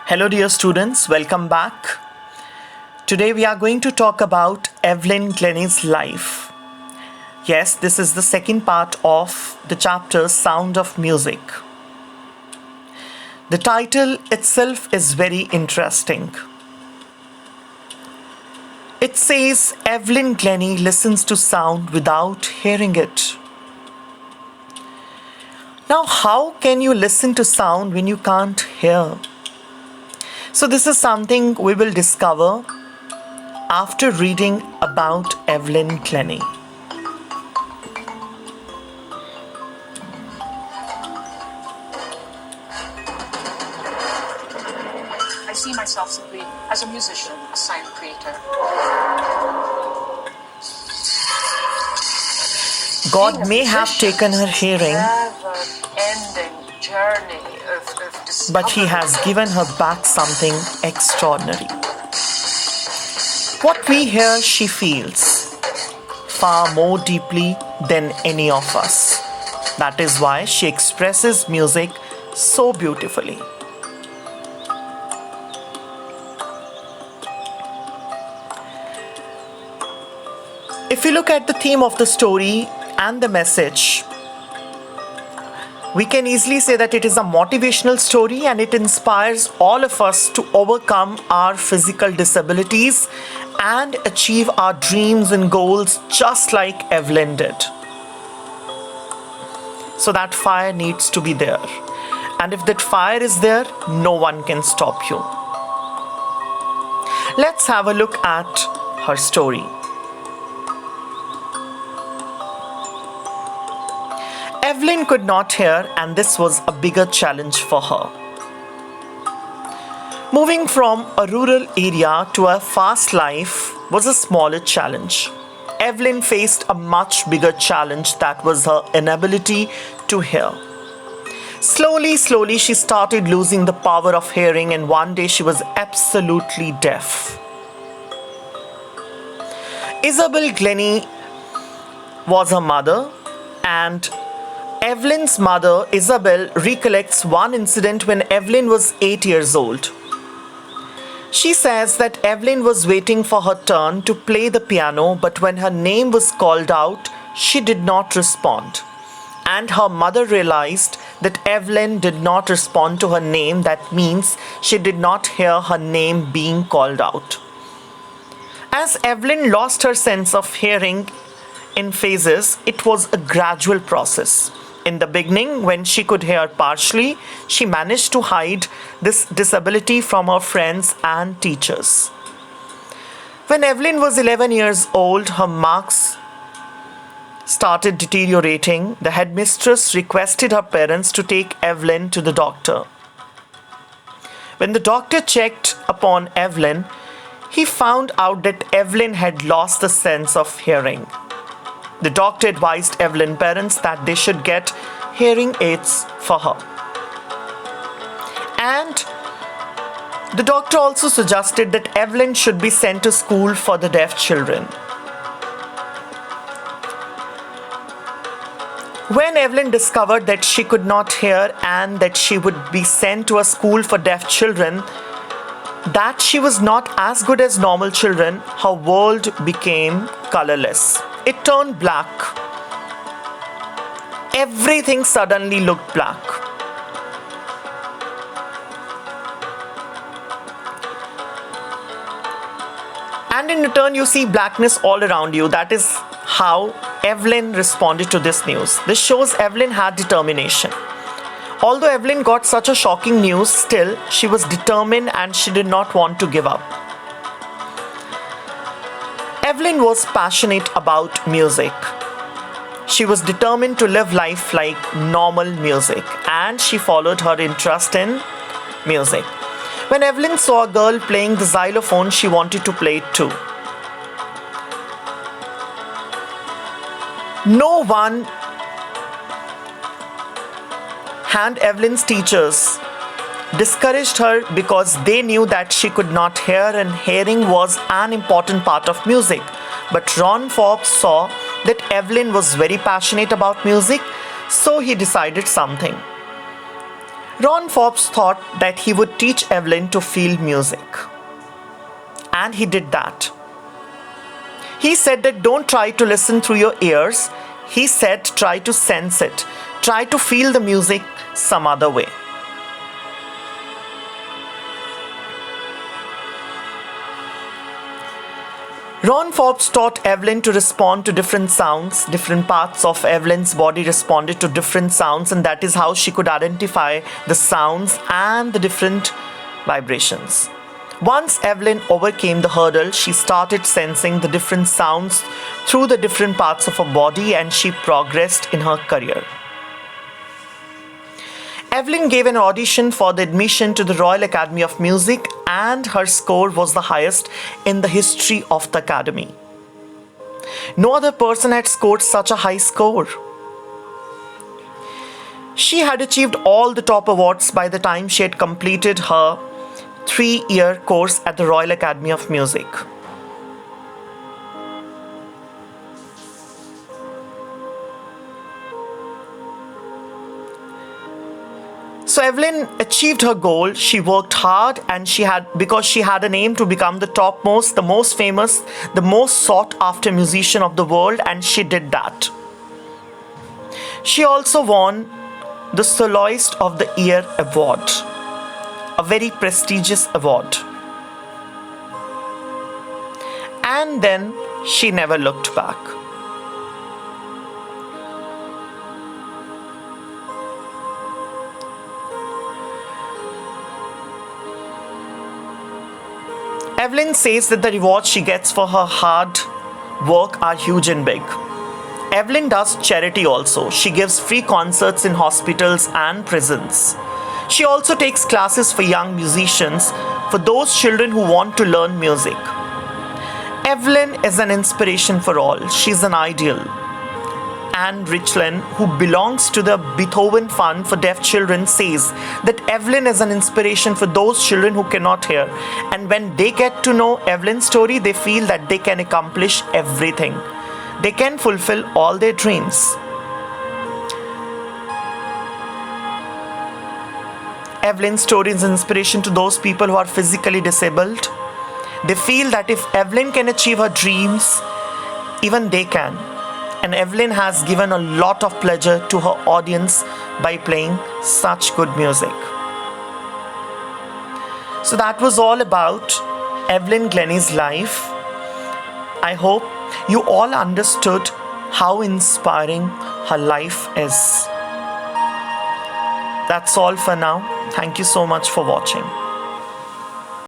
Hello, dear students, welcome back. Today we are going to talk about Evelyn Glennie's life. Yes, this is the second part of the chapter Sound of Music. The title itself is very interesting. It says Evelyn Glennie listens to sound without hearing it. Now, how can you listen to sound when you can't hear? So this is something we will discover after reading about Evelyn Glennie. I see myself simply as a musician, a sound creator. God may have taken her hearing, never-ending journey of but He has given her back something extraordinary. What we hear, she feels far more deeply than any of us. That is why she expresses music so beautifully. If you look at the theme of the story and the message, we can easily say that it is a motivational story and it inspires all of us to overcome our physical disabilities and achieve our dreams and goals just like Evelyn did. So that fire needs to be there. And if that fire is there, no one can stop you. Let's have a look at her story. Evelyn could not hear, and this was a bigger challenge for her. Moving from a rural area to a fast life was a smaller challenge. Evelyn faced a much bigger challenge, that was her inability to hear. Slowly, she started losing the power of hearing, and one day she was absolutely deaf. Isabel Glennie was her mother, and Evelyn's mother, Isabel, recollects one incident when Evelyn was 8 years old. She says that Evelyn was waiting for her turn to play the piano, but when her name was called out, she did not respond. And her mother realized that Evelyn did not respond to her name. That means she did not hear her name being called out. As Evelyn lost her sense of hearing in phases, it was a gradual process. In the beginning, when she could hear partially, she managed to hide this disability from her friends and teachers. When Evelyn was 11 years old, her marks started deteriorating. The headmistress requested her parents to take Evelyn to the doctor. When the doctor checked upon Evelyn, he found out that Evelyn had lost the sense of hearing. The doctor advised Evelyn's parents that they should get hearing aids for her. And the doctor also suggested that Evelyn should be sent to school for the deaf children. When Evelyn discovered that she could not hear and that she would be sent to a school for deaf children, that she was not as good as normal children, her world became colorless. It turned black. Everything suddenly looked black. And in return, you see blackness all around you. That is how Evelyn responded to this news. This shows Evelyn had determination. Although Evelyn got such a shocking news, still she was determined and she did not want to give up. Evelyn was passionate about music. She was determined to live life like normal music, and she followed her interest in music. When Evelyn saw a girl playing the xylophone, she wanted to play it too. No one and Evelyn's teachers discouraged her because they knew that she could not hear and hearing was an important part of music. But Ron Forbes saw that Evelyn was very passionate about music, so he decided something. Ron Forbes thought that he would teach Evelyn to feel music. And he did that. He said that don't try to listen through your ears. He said try to sense it. Try to feel the music some other way. Ron Forbes taught Evelyn to respond to different sounds. Different parts of Evelyn's body responded to different sounds, and that is how she could identify the sounds and the different vibrations. Once Evelyn overcame the hurdle, she started sensing the different sounds through the different parts of her body, and she progressed in her career. Evelyn gave an audition for the admission to the Royal Academy of Music, and her score was the highest in the history of the Academy. No other person had scored such a high score. She had achieved all the top awards by the time she had completed her 3-year course at the Royal Academy of Music. So Evelyn achieved her goal. She worked hard, and because she had an aim to become the topmost, the most famous, the most sought after musician of the world, and she did that. She also won the Soloist of the Year award, a very prestigious award. And then she never looked back. Evelyn says that the rewards she gets for her hard work are huge and big. Evelyn does charity also. She gives free concerts in hospitals and prisons. She also takes classes for young musicians, for those children who want to learn music. Evelyn is an inspiration for all. She's an ideal. Anne Richland, who belongs to the Beethoven Fund for Deaf Children, says that Evelyn is an inspiration for those children who cannot hear. And when they get to know Evelyn's story, they feel that they can accomplish everything. They can fulfill all their dreams. Evelyn's story is an inspiration to those people who are physically disabled. They feel that if Evelyn can achieve her dreams, even they can. And Evelyn has given a lot of pleasure to her audience by playing such good music. So that was all about Evelyn Glennie's life. I hope you all understood how inspiring her life is. That's all for now. Thank you so much for watching.